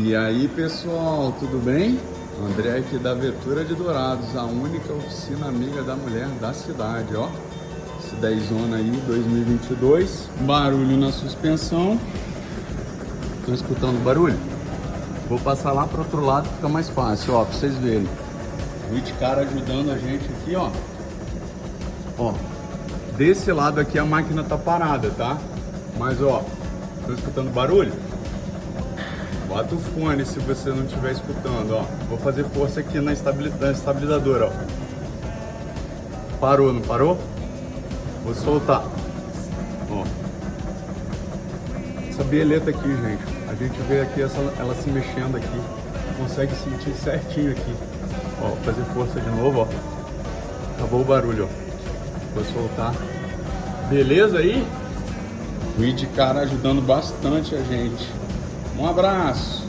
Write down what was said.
E aí pessoal, tudo bem? André aqui da Vetura de Dourados, a única oficina amiga da mulher da cidade, ó. Esse 10zona aí, 2022. Barulho na suspensão. Estão escutando barulho? Vou passar lá pro outro lado, fica mais fácil, ó, pra vocês verem. O de cara ajudando a gente aqui, ó. Ó, desse lado aqui a máquina tá parada, tá? Mas ó, estão escutando barulho? Bota o fone se você não estiver escutando, ó. Vou fazer força aqui na estabilizadora, ó. Parou, não parou? Vou soltar. Ó. Essa bieleta aqui, gente. A gente vê aqui ela se mexendo aqui. Consegue sentir certinho aqui. Ó, vou fazer força de novo, ó. Acabou o barulho, ó. Vou soltar. Beleza aí? O de cara ajudando bastante a gente. Um abraço!